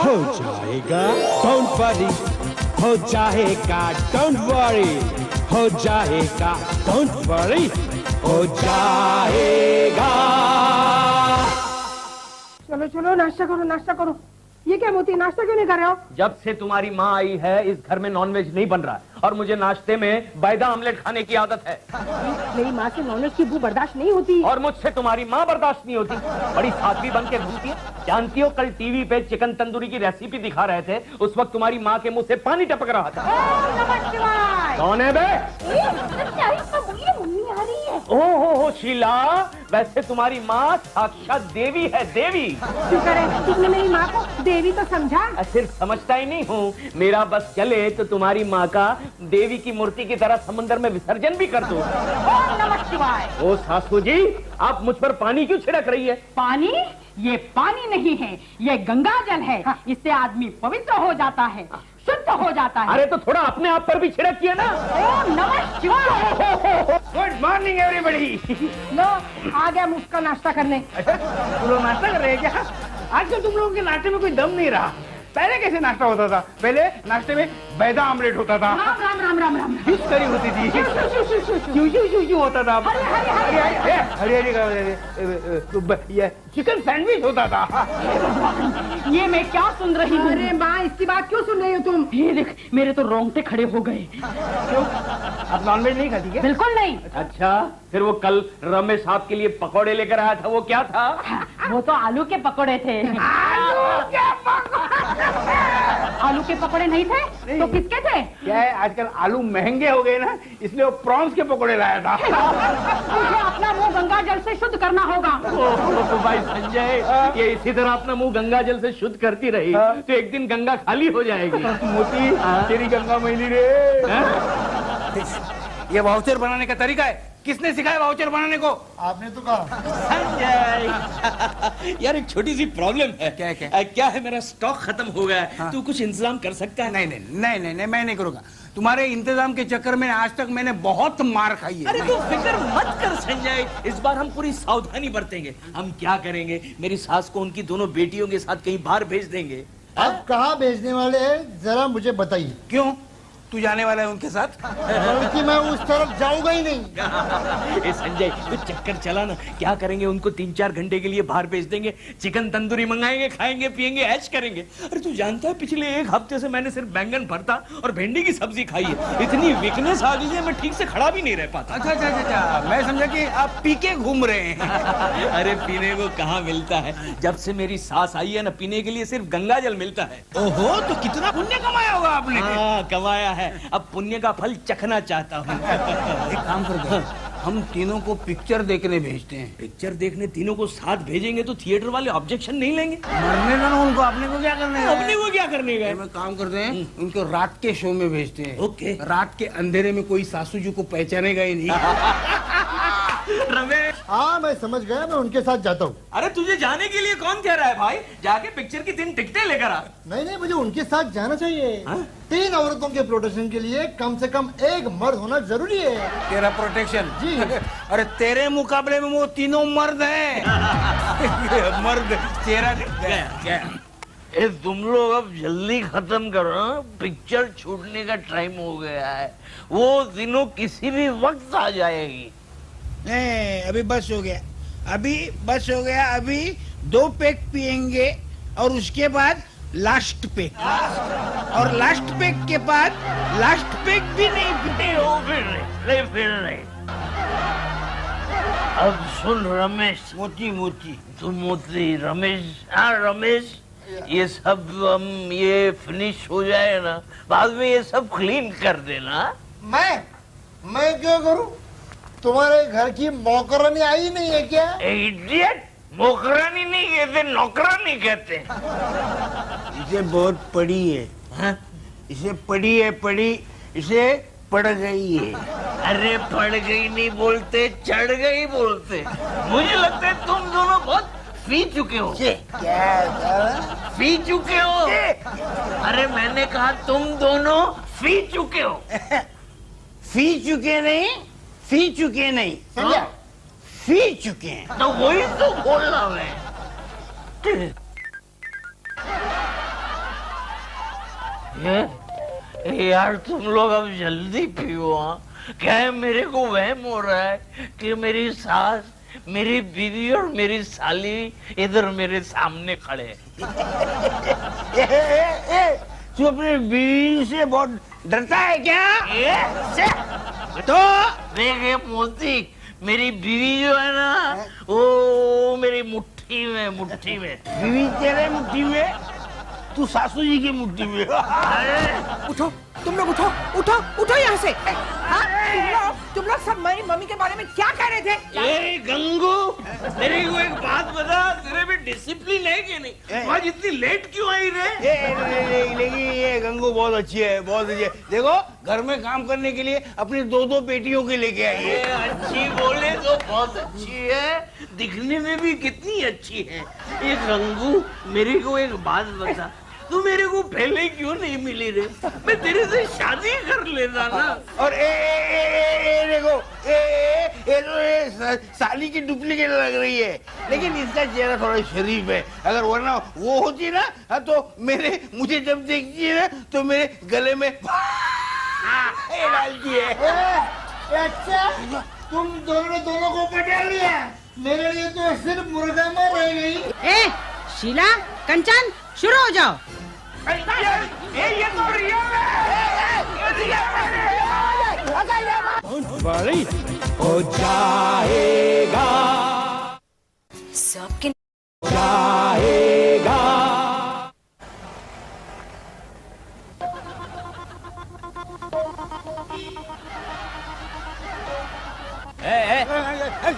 हो जाएगा, don't worry, हो जाएगा, डोंट वरी, हो जाएगा, डोंट वरी, हो जाएगा। चलो चलो नाश्ता करो, नाश्ता करो। ये क्या मोती, नाश्ता क्यों नहीं कर रहे हो? जब से तुम्हारी माँ आई है इस घर में नॉनवेज नहीं बन रहा है और मुझे नाश्ते में बैदा आमलेट खाने की आदत है। मेरी माँ से नॉनवेज की बू बर्दाश्त नहीं होती और मुझसे तुम्हारी माँ बर्दाश्त नहीं होती। बड़ी साध्वी बन के घूमती है। जानती हो कल टीवी पे चिकन तंदूरी की रेसिपी दिखा रहे थे, उस वक्त तुम्हारी माँ के मुंह से पानी टपक रहा था। कौन है बे? मम्मी आ रही है। ओहो शीला, वैसे तुम्हारी माँ साक्षात देवी है, देवी। शुक्र है तुमने मेरी माँ को देवी तो समझा। सिर्फ समझता ही नहीं हूँ, मेरा बस चले तो तुम्हारी माँ का देवी की मूर्ति की तरह समुद्र में विसर्जन भी कर दो। ओम नमः शिवाय। ओ सासू जी, आप मुझ पर पानी क्यों छिड़क रही है? पानी? ये पानी नहीं है, ये गंगा जल है। हाँ। इससे आदमी पवित्र हो जाता है, शुद्ध हो जाता है। अरे तो थोड़ा अपने आप पर भी छिड़किए ना। ओम नमः शिवाय। Good morning everybody. लो आ गया मुफ्त का नाश्ता करने। तुम लोग नाश्ता कर रहे हैं क्या? आजकल तुम लोगों के नाश्ते में कोई दम नहीं रहा। पहले कैसे नाश्ता होता था? पहले नाश्ते में बैदा आमलेट होता था, राम राम राम राम राम। फिश करी होती थी, क्यों होता था, हरी चिकन सैंडविच होता था। ये मैं क्या सुन रही हूँ? अरे माँ इसकी बात क्यों सुन रही हो तुम? ये देख, मेरे तो रोंगटे खड़े हो गए। क्यों? आप नॉनवेज नहीं खाती क्या? बिल्कुल नहीं। अच्छा, फिर वो कल रमेश साहब के लिए पकौड़े लेकर आया था, वो क्या था? वो तो आलू के पकोड़े थे। आलू के पकोड़े नहीं थे? नहीं। तो किसके थे? क्या है, आजकल आलू महंगे हो गए ना, इसलिए वो प्रॉन्स के पकौड़े लाया था। मुझे अपना मुंह गंगा जल से शुद्ध करना होगा। भाई संजय, ये इसी तरह अपना मुंह गंगा जल से शुद्ध करती रही तो एक दिन गंगा खाली हो जाएगी। मोती तेरी गंगा मैली रे। ये वाउचर बनाने का तरीका है, किसने सिखाया वाउचर बनाने को? आपने तो कहा। संजय यार, एक छोटी सी प्रॉब्लम है। क्या है, मेरा स्टॉक खत्म हो गया है। तू कुछ इंतजाम कर सकता है? नहीं, मैं नहीं करूंगा। तुम्हारे इंतजाम के चक्कर में आज तक मैंने बहुत मार खाई है। अरे तू फिक्र मत कर संजय, इस बार हम पूरी सावधानी बरतेंगे। हम क्या करेंगे, मेरी सास को उनकी दोनों बेटियों के साथ कहीं बाहर भेज देंगे। आप कहाँ भेजने वाले हैं, जरा मुझे बताइए। क्यों, तू जाने वाला है उनके साथ? बल्कि मैं उस तरफ जाऊंगा ही नहीं। ए संजय, तो चक्कर चला ना, क्या करेंगे, उनको 3-4 घंटे के लिए बाहर भेज देंगे, चिकन तंदूरी मंगाएंगे, खाएंगे पिएंगे, ऐश करेंगे। अरे तू जानता है, पिछले 1 हफ्ते से मैंने सिर्फ बैंगन भरता और भिंडी की सब्जी खाई है। इतनी वीकनेस आ गई है, मैं ठीक से खड़ा भी नहीं रह पाता। अच्छा, मैं समझा कि आप पी के घूम रहे हैं। अरे पीने को कहाँ मिलता है, जब से मेरी सास आई है ना, पीने के लिए सिर्फ गंगा जल मिलता है। ओहो, तो कितना पुण्य कमाया होगा आपने? हाँ, कमाया है। अब पुण्य का फल चखना चाहता हूँ। एक काम करते हैं, हम तीनों को पिक्चर देखने भेजते हैं। पिक्चर देखने तीनों को साथ भेजेंगे तो थिएटर वाले ऑब्जेक्शन नहीं लेंगे। मरने दो ना उनको, अपने को क्या करने है? अपने को क्या करने गए? मैं काम करते हैं, उनको रात के शो में भेजते हैं। ओके। रात के अंधेरे में कोई सासू जी को पहचानेगा ही नहीं। रमेश, हाँ मैं समझ गया, मैं उनके साथ जाता हूँ। अरे तुझे जाने के लिए कौन कह रहा है भाई? जाके पिक्चर की 3 टिकटें लेकर आ। नहीं, मुझे उनके साथ जाना चाहिए। 3 औरतों के प्रोटेक्शन के लिए कम से कम 1 मर्द होना जरूरी है। तेरा प्रोटेक्शन? जी। अरे तेरे मुकाबले में वो तीनों मर्द हैं। मर्द चेहरा गया। तुम लोग अब जल्दी खत्म करो, पिक्चर छूटने का टाइम हो गया है। वो दिनों किसी भी वक्त आ जाएगी। नहीं, अभी बस हो गया, अभी 2 पैक पिएंगे और उसके बाद लास्ट पैक, और लास्ट पैक के बाद लास्ट पैक भी नहीं पीते हो। फिर नहीं। अब सुन रमेश, मोती तू मोती, रमेश, हाँ रमेश, ये सब हम ये फिनिश हो जाए ना, बाद में ये सब क्लीन कर देना। मैं क्यों करूँ? तुम्हारे घर की नौकरानी आई नहीं है क्या? इडियट, नौकरानी नहीं कहते, नौकरानी कहते। इसे बहुत पड़ी है। हाँ? इसे पड़ी इसे पड़ गई है। अरे पड़ गई नहीं बोलते, चढ़ गई बोलते। मुझे लगता है तुम दोनों बहुत पी चुके हो। क्या? पी चुके हो? अरे मैंने कहा तुम दोनों पी चुके हो। पी चुके नहीं, समझा? पी चुके हैं। तो वही तो बोल रहा मैं। यार तुम लोग अब जल्दी पियो। हाँ, क्या है, मेरे को वहम हो रहा है कि मेरी सास, मेरी बीवी और मेरी साली इधर मेरे सामने खड़े हैं। तू अपनी बीवी से बहुत डरता है क्या? तो देखे मोती, मेरी बीवी जो है ना, वो मेरी मुट्ठी में बीवी तेरे मुट्ठी में, तू सासू जी की मुट्ठी में। उठो, तुम लोग उठो, उठो, उठो यहाँ से। हाँ, तुम लोग सब मेरी मम्मी के बारे में क्या कह रहे थे? ए गंगू, मेरे को एक बात बता, तेरे में डिसिप्लिन है कि नहीं? आज इतनी लेट क्यों आई रे? लेकिन ये गंगू बहुत अच्छी है, बहुत अच्छी है। देखो, घर में काम करने के लिए अपनी 2-2 बेटियों के लेके आई है। अच्छी बोले तो बहुत अच्छी है, दिखने में भी कितनी अच्छी है। ये गंगू, मेरे को एक बात बता, तू मेरे को पहले क्यों नहीं मिली रे? मैं तेरे से शादी कर लेता ना। और देखो, ये तो साली की डुप्लीकेट लग रही है, लेकिन इसका चेहरा थोड़ा शरीफ है। अगर वरना वो होती ना, तो मुझे जब देखती है ना, तो मेरे गले में डालती है। अच्छा, तुम दोनों को पटा लिया, मेरे लिए तो सिर्फ मुर्गा में रह गई। ए, शीला, कंचन, शुरू हो जाओ। ये तो रियल है। Don't worry, हो जाएगा, सबके जाएगा।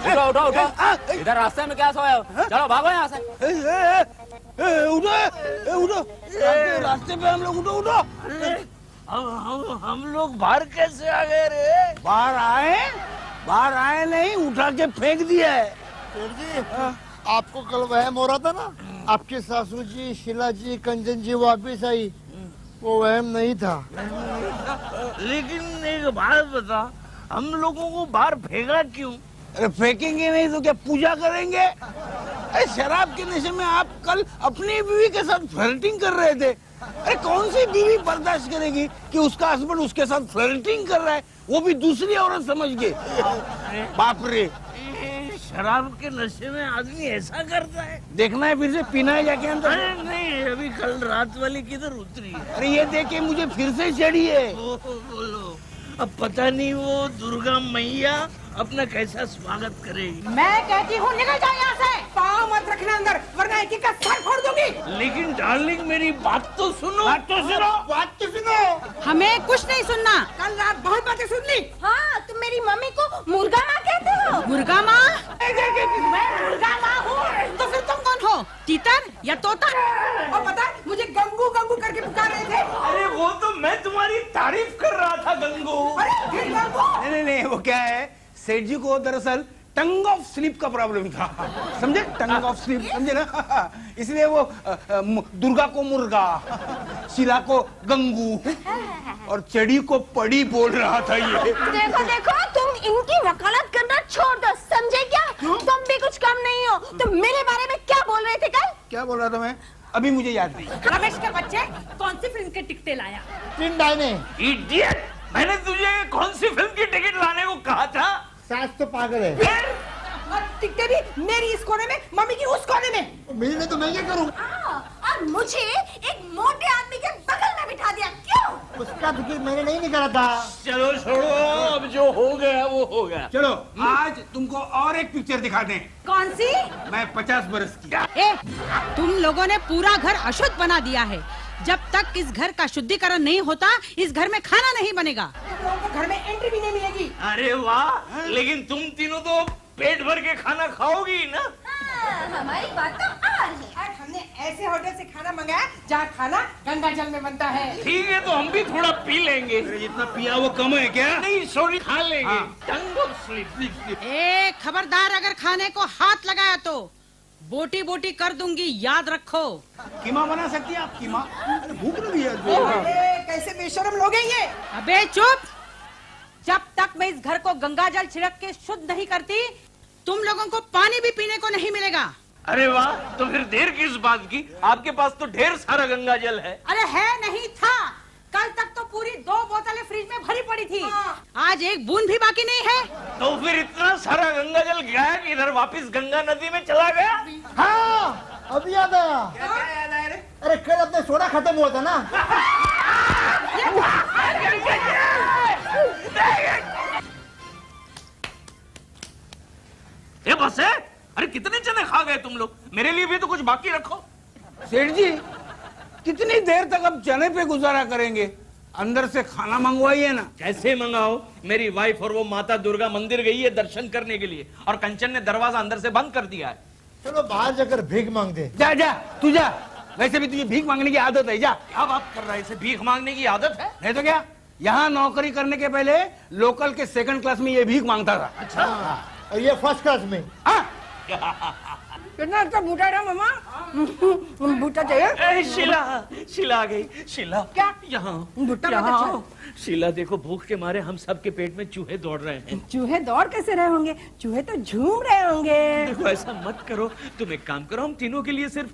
उठो उठो उठो, इधर रास्ते में क्या सोए हो? चलो भागो यहाँ से। उठो, रास्ते पे हम लोग उठो। हम लोग बाहर कैसे आ गए रे? बाहर आए नहीं, उठा के फेंक दिया है। आपको कल वहम हो रहा था ना, आपकी सासू जी, शीला जी, कंचन जी वापिस आई, वो वहम नहीं था। लेकिन एक बात बता, हम लोगों को बाहर फेंका क्यों? अरे फेंकेंगे नहीं तो क्या पूजा करेंगे? अरे शराब के नशे में आप कल अपनी बीवी के साथ फ्लर्टिंग कर रहे थे। अरे कौन सी बीवी बर्दाश्त करेगी कि उसका हस्बैंड उसके साथ फ्लर्टिंग कर रहा है, वो भी दूसरी औरत समझ के? बाप रे, शराब के नशे में आदमी ऐसा करता है? देखना है फिर से, पीना है जाके अंदर। अरे नहीं, अभी कल रात वाली किधर उतरी है? अरे ये देख के मुझे फिर से चढ़ी है। बोलो, अब पता नहीं वो दुर्गा मैया अपना कैसा स्वागत करेगी। मैं कहती हूँ निकल जाओ यहाँ से, पाँव मत रखना अंदर, वरना एक का सर फोड़ दूंगी। लेकिन डार्लिंग, मेरी बात तो सुनो। बात तो सुनो। हमें कुछ नहीं सुनना, कल रात बहुत बातें सुन ली। हाँ, तुम मेरी मम्मी को मुर्गा माँ कहते हो? मुर्गा माँ? मैं मुर्गा माँ हूँ। तो फिर तुम कौन हो, तीतर या तोता? और पता है, मुझे गंगू गंगू करके पुकार रहे थे। अरे वो तो मैं तुम्हारी तारीफ कर रहा था गंगू। फिर गंगू? नहीं, वो क्या है, सेठ जी को दरअसल टंग ऑफ स्लिप का प्रॉब्लम था, समझे? टंग ऑफ स्लिप, समझे ना? इसलिए वो दुर्गा को मुर्गा, शीला को गंगू और चढ़ी को पड़ी बोल रहा था। ये देखो देखो, तुम इनकी वकालत करना छोड़ दो, समझे क्या? तुम भी कुछ कम नहीं हो। तुम मेरे बारे में क्या बोल रहे थे कल? क्या बोल रहा था मैं? अभी मुझे याद नहीं। रमेश के बच्चे, कौन सी फिल्म के टिकटे लाया? तीन डायने। इडियट, मैंने तुझे कौन सी फिल्म की टिकट लाने को कहा था? सास तो पागल है। और टिकटे भी मेरी इस कोने में, मम्मी की उस कोने में। मेरी ने तो मैं क्या करूँ? और मुझे एक मोटे आदमी के बगल में बिठा दिया, क्यों? उसका टिकट मैंने नहीं निकाला था। चलो छोड़ो, अब जो हो गया वो हो गया। चलो आज तुमको और एक पिक्चर दिखा दें। कौन सी? मैं 50 बरस की। ए, तुम लोगों ने पूरा घर अशुद्ध बना दिया है। जब तक इस घर का शुद्धिकरण नहीं होता, इस घर में खाना नहीं बनेगा। तुम लोगों को घर में एंट्री भी नहीं मिलेगी। अरे वाह, लेकिन तुम तीनों तो पेट भर के खाना खाओगी ना? हमारी बात तो और है। और हमने ऐसे होटल से खाना मंगाया जहाँ खाना गंगा जल में बनता है। ठीक है, तो हम भी थोड़ा पी लेंगे। जितना पिया वो कम है क्या? नहीं सॉरी, खा लेंगे। Tongue of slip. ए, खबरदार, अगर खाने को हाथ लगाया तो बोटी बोटी कर दूंगी, याद रखो। कीमा बना सकती है आप? कीमा भूख लगी है। कैसे बेशरम लोग हैं ये? अबे चुप! जब तक मैं इस घर को गंगा जल छिड़क के शुद्ध नहीं करती, तुम लोगों को पानी भी पीने को नहीं मिलेगा। अरे वाह, तो फिर देर किस बात की? आपके पास तो ढेर सारा गंगा जल है। अरे है नहीं था, फ्रिज में भरी पड़ी थी। आज एक बूंद भी बाकी नहीं है। तो फिर इतना सारा गंगा जल गया कि इधर वापस गंगा नदी में चला गया। हाँ, अब याद आया। क्या याद आया रे? अरे कल अपने सोडा खत्म हुआ था ना। ये बस है। अरे कितने चने खा गए तुम लोग? मेरे लिए भी तो कुछ बाकी रखो। सेठ जी, कितनी देर तक हम चने पे गुजारा करेंगे? अंदर से खाना मंगवाइए ना। कैसे मंगाओ? मेरी वाइफ और वो माता दुर्गा मंदिर गई है दर्शन करने के लिए, और कंचन ने दरवाजा अंदर से बंद कर दिया है। चलो बाहर जाकर भीख मांग दे। जा जा तू जा, वैसे भी तुझे भीख मांगने की आदत है। जा। क्या बात कर रहा है? इसे भीख मांगने की आदत है? नहीं तो क्या, यहाँ नौकरी करने के पहले लोकल के सेकंड क्लास में ये भीख मांगता था। अच्छा। और ये फर्स्ट क्लास में। हाँ? कितना अच्छा बूटा रहा मामा। बूटा चाहिए? शीला, शीला आ गई। शीला क्या? यहाँ भुट्टा यहाँ बहुत अच्छा आओ। शीला देखो, भूख के मारे हम सबके पेट में चूहे दौड़ रहे हैं। चूहे दौड़ कैसे रहे होंगे? चूहे तो झूम रहे होंगे। देखो ऐसा मत करो, तुम एक काम करो, हम तीनों के लिए सिर्फ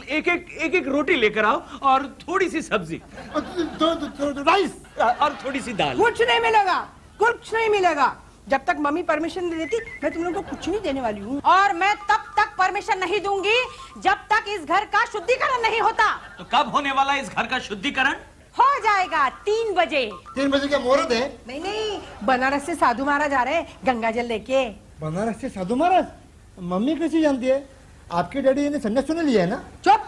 एक एक रोटी लेकर आओ और थोड़ी सी सब्जी राइस और थोड़ी सी दाल। कुछ नहीं मिलेगा, कुछ नहीं मिलेगा। जब तक मम्मी परमिशन नहीं देती मैं तुम लोगों को कुछ नहीं देने वाली हूँ। और मैं तब तक परमिशन नहीं दूंगी जब तक इस घर का शुद्धिकरण नहीं होता। तो कब होने वाला इस घर का शुद्धिकरण? हो जाएगा 3 बजे। 3 बजे क्या मुहूर्त है? नहीं नहीं, बनारस से साधु महाराज आ रहे हैं गंगा जल लेके। बनारस से साधु महाराज? मम्मी कैसी जानती है? आपके डैडी ने संन्यास तो नहीं लिया है ना? चुप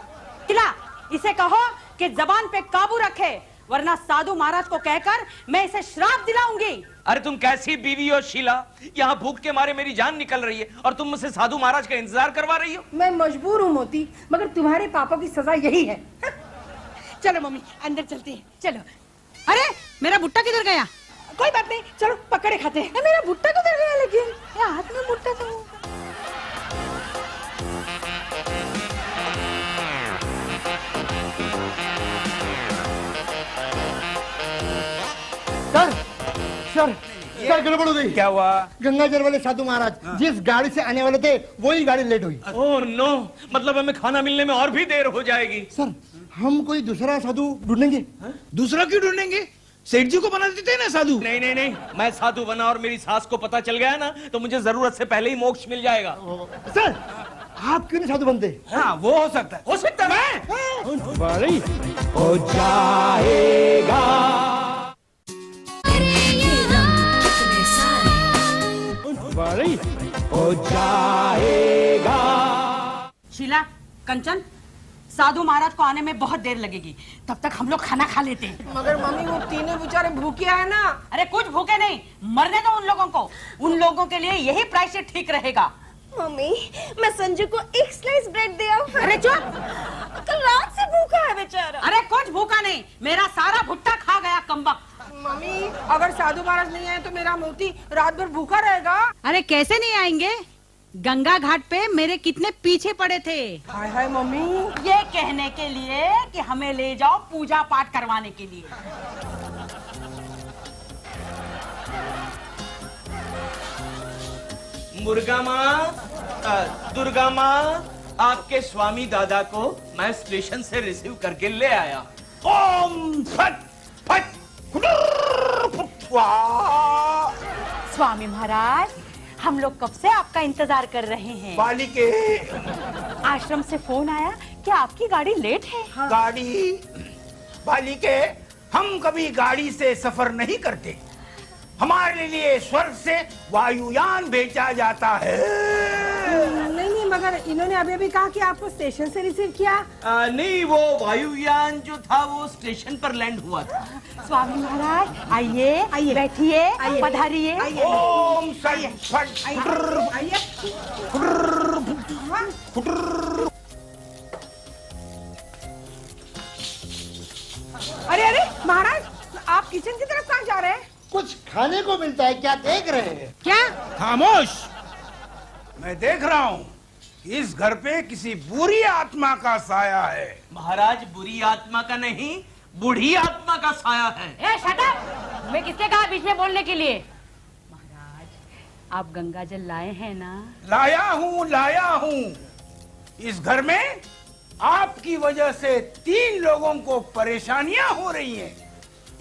किला, इसे कहो कि जबान पे काबू रखे, वरना साधु महाराज को कहकर मैं इसे श्राप दिलाऊंगी। अरे तुम कैसी बीवी हो शीला? यहाँ भूख के मारे मेरी जान निकल रही है और तुम मुझसे साधु महाराज का इंतजार करवा रही हो। मैं मजबूर हूँ मोती, मगर तुम्हारे पापा की सजा यही है। चलो मम्मी अंदर चलते हैं, चलो। अरे मेरा भुट्टा किधर गया? कोई बात नहीं, चलो पकड़े खाते हैं। मेरा भुट्टा किधर गया? लेकिन ये हाथ में भुट्टा तो। सर गड़बड़ हो गई। क्या हुआ? गंगा जल वाले साधु महाराज जिस गाड़ी से आने वाले थे वही गाड़ी लेट हुई। ओह नो, मतलब हमें खाना मिलने में और भी देर हो जाएगी। सर हम कोई दूसरा साधु ढूंढेंगे। दूसरा क्यों ढूंढेंगे? सेठ जी को बना देते हैं ना साधु। नहीं नहीं नहीं, मैं साधु बना और मेरी सास को पता चल गया ना तो मुझे जरूरत से पहले ही मोक्ष मिल जाएगा। सर आप क्यों नहीं साधु बनते? हाँ वो हो सकता है। हो सकता है। बड़ी हो जाएगा। बड़ी हो जाएगा। शीला, कंचन, साधु महाराज को आने में बहुत देर लगेगी, तब तक हम लोग खाना खा लेते हैं। मगर मम्मी वो तीनों बेचारे भूखे हैं ना। अरे कुछ भूखे नहीं, मरने दो उन लोगों को। उन लोगों के लिए यही प्रायश्चित ठीक रहेगा। मम्मी मैं संजू को एक स्लाइस ब्रेड दे आऊं। अरे चुप, कल रात से भूखा है बेचारा। अरे कुछ भूखा नहीं, मेरा सारा भुट्टा खा गया कम्बख्त। मम्मी अगर साधु महाराज नहीं आए तो मेरा मोती रात भर भूखा रहेगा। अरे कैसे नहीं आएंगे? गंगा घाट पे मेरे कितने पीछे पड़े थे। हाय हाय मम्मी, ये कहने के लिए कि हमें ले जाओ पूजा पाठ करवाने के लिए। मुर्गा माँ, दुर्गा माँ, आपके स्वामी दादा को मैं स्टेशन से रिसीव करके ले आया। ओम फट फट स्वामी महाराज, हम लोग कब से आपका इंतजार कर रहे हैं। बालिके, आश्रम से फोन आया कि आपकी गाड़ी लेट है। गाड़ी? बालिके, हम कभी गाड़ी से सफर नहीं करते। हमारे लिए स्वर्ग से वायुयान भेजा जाता है। नहीं नहीं, मगर इन्होंने अभी अभी कहा कि आपको स्टेशन से रिसीव किया। नहीं, वो वायुयान जो था वो स्टेशन पर लैंड हुआ था। स्वामी महाराज आइए, आइए बैठिए, पधारिए। ओम सट फट अरे अरे महाराज, आप किचन की तरफ कहाँ जा रहे हैं? कुछ खाने को मिलता है, क्या देख रहे हैं? क्या? खामोश, मैं देख रहा हूँ इस घर पे किसी बुरी आत्मा का साया है। महाराज बुरी आत्मा का नहीं, बूढ़ी आत्मा का साया है। ए शट अप! मैं किसने कहा बीच में बोलने के लिए? महाराज, आप गंगा जल लाए हैं ना? लाया हूँ। इस घर में आपकी वजह से 3 लोगों को परेशानियां हो रही हैं।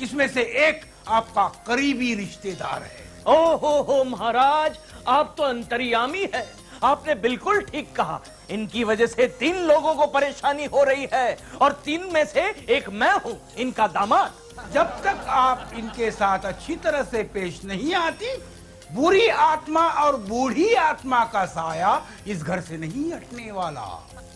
इसमें से एक आपका करीबी रिश्तेदार है। ओहो महाराज, आप तो अंतर्यामी है। आपने बिल्कुल ठीक कहा। इनकी वजह से 3 लोगों को परेशानी हो रही है और 3 में से एक मैं हूँ, इनका दामाद। जब तक आप इनके साथ अच्छी तरह से पेश नहीं आती, बुरी आत्मा और बूढ़ी आत्मा का साया इस घर से नहीं हटने वाला।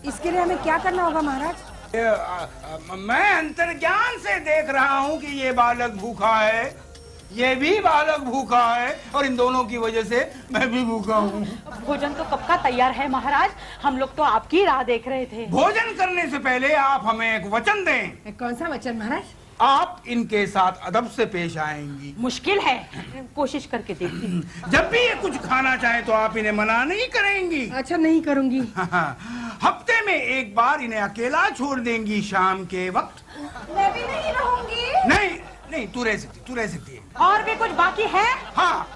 इसके लिए हमें क्या करना होगा महाराज? मैं अंतर्ज्ञान से देख रहा हूँ कि ये बालक भूखा है, ये भी बालक भूखा है और इन दोनों की वजह से मैं भी भूखा हूँ। भोजन तो कब का तैयार है महाराज, हम लोग तो आपकी राह देख रहे थे। भोजन करने से पहले आप हमें एक वचन दें। कौन सा वचन महाराज? आप इनके साथ अदब से पेश आएंगी। मुश्किल है, कोशिश करके देखती हूँ। जब भी ये कुछ खाना चाहे तो आप इन्हें मना नहीं करेंगी। अच्छा, नहीं करूंगी। हफ्ते में एक बार इन्हें अकेला छोड़ देंगी शाम के वक्त। मैं भी नहीं रहूंगी। नहीं, तू रह सकती है। और भी कुछ बाकी है? हाँ,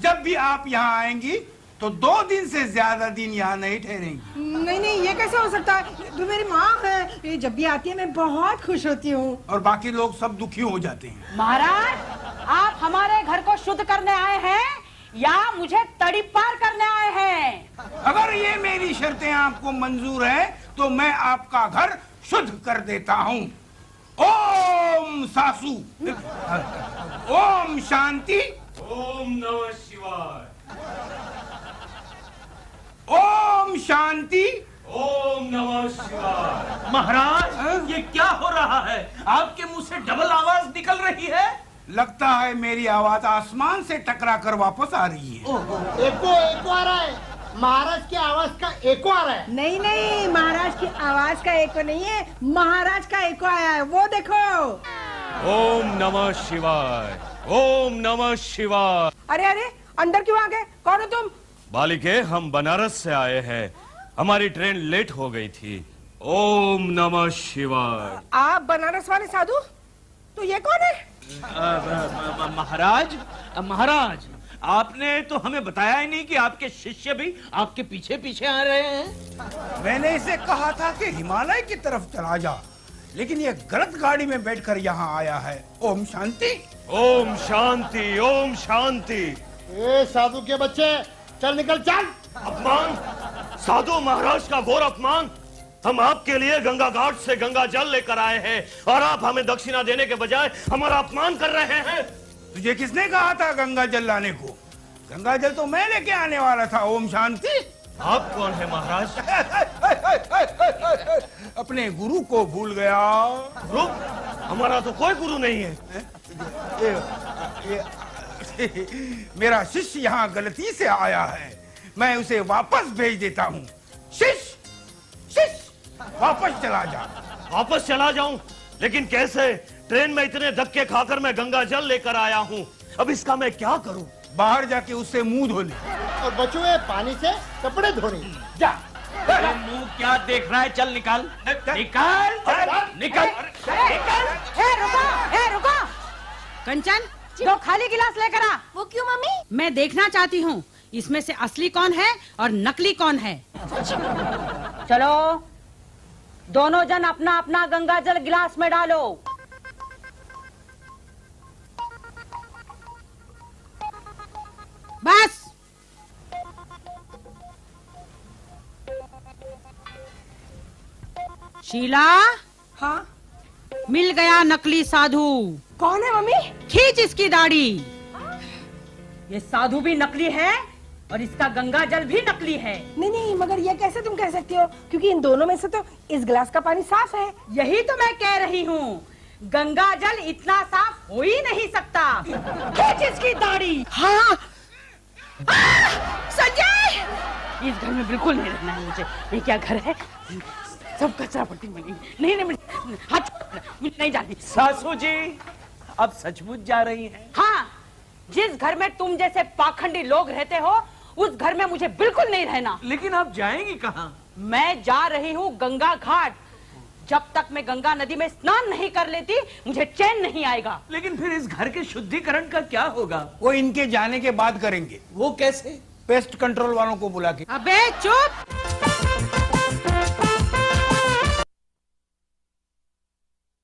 जब भी आप यहाँ आएंगी तो 2 दिन से ज्यादा दिन यहाँ नहीं ठहरेंगी। नहीं, ये कैसे हो सकता है? तो मेरी माँ है, ये जब भी आती है मैं बहुत खुश होती हूँ। और बाकी लोग सब दुखी हो जाते हैं। महाराज, आप हमारे घर को शुद्ध करने आए हैं या मुझे तड़ी पार करने आए हैं? अगर ये मेरी शर्तें आपको मंजूर है तो मैं आपका घर शुद्ध कर देता हूँ। ओम सासू, ओम शांति, ओम नमः शिवाय, ओम शांति, ओम नमः शिवाय। महाराज, ये क्या हो रहा है? आपके मुंह से डबल आवाज निकल रही है। लगता है मेरी आवाज आसमान से टकरा कर वापस आ रही है। एको आ रहा है। महाराज की आवाज का एको आ रहा है। नहीं, महाराज की आवाज का एको नहीं है, महाराज का एको आया है, वो देखो। ओम नमः शिवाय, ओम नमः शिवाय। अरे, अंदर क्यों आ गए? कौन हो तुम? बालिके, हम बनारस से आए हैं, हमारी ट्रेन लेट हो गई थी। ओम नमः शिवाय। आप बनारस वाले साधु? तो ये कौन है? महाराज, आपने तो हमें बताया ही नहीं कि आपके शिष्य भी आपके पीछे पीछे आ रहे हैं। मैंने इसे कहा था कि हिमालय की तरफ चला जा, लेकिन ये गलत गाड़ी में बैठकर यहाँ आया है। ओम शांति, ओम शांति, ओम शांति। ए साधु के बच्चे, चल निकल चल। अपमान, साधु महाराज का घोर अपमान। हम आपके लिए गंगा घाट से गंगा जल लेकर आए हैं और आप हमें दक्षिणा देने के बजाय हमारा अपमान कर रहे हैं। तुझे किसने कहा था गंगा जल लाने को? गंगा जल तो मैं लेके आने वाला था। ओम शांति। आप कौन है महाराज? अपने गुरु को भूल गया। गुरु? हमारा तो कोई गुरु नहीं है। मेरा शिष्य यहाँ गलती से आया है, मैं उसे वापस भेज देता हूँ। शिष्य, वापस चला जा। वापस चला जाऊं? लेकिन कैसे? ट्रेन में इतने धक्के खाकर मैं गंगा जल लेकर आया हूँ, अब इसका मैं क्या करूं? बाहर जाके उससे मुंह धो ले और बचुए पानी से कपड़े धोने जा। मुंह क्या देख रहा है? चल निकाल। रुको। कंचन, 2 खाली गिलास लेकर आ। वो क्यों मम्मी? मैं देखना चाहती हूँ इसमें से असली कौन है और नकली कौन है। चलो, दोनों जन अपना अपना गंगा जल गिलास में डालो। बस। शीला। हाँ, मिल गया नकली साधु। कौन है मम्मी? खींच इसकी दाढ़ी। ये साधु भी नकली है और इसका गंगा जल भी नकली है। नहीं, मगर ये कैसे तुम कह सकती हो? क्योंकि इन दोनों में से तो इस गिलास का पानी साफ है। यही तो मैं कह रही हूँ, गंगा जल इतना साफ हो ही नहीं सकता। खींच इसकी दाढ़ी। हाँ। संजय! इस घर में बिल्कुल नहीं रहना है मुझे। ये क्या घर है? सब कचरा पट्टी में। नहीं, हाथ नहीं जाती। सासू जी, अब सचमुच जा रही हैं? हाँ, जिस घर में तुम जैसे पाखंडी लोग रहते हो उस घर में मुझे बिल्कुल नहीं रहना। लेकिन आप जाएंगी कहाँ? मैं जा रही हूँ गंगा घाट। जब तक मैं गंगा नदी में स्नान नहीं कर लेती मुझे चैन नहीं आएगा। लेकिन फिर इस घर के शुद्धिकरण का क्या होगा? वो इनके जाने के बाद करेंगे। वो कैसे? पेस्ट कंट्रोल वालों को बुला के। अबे चुप।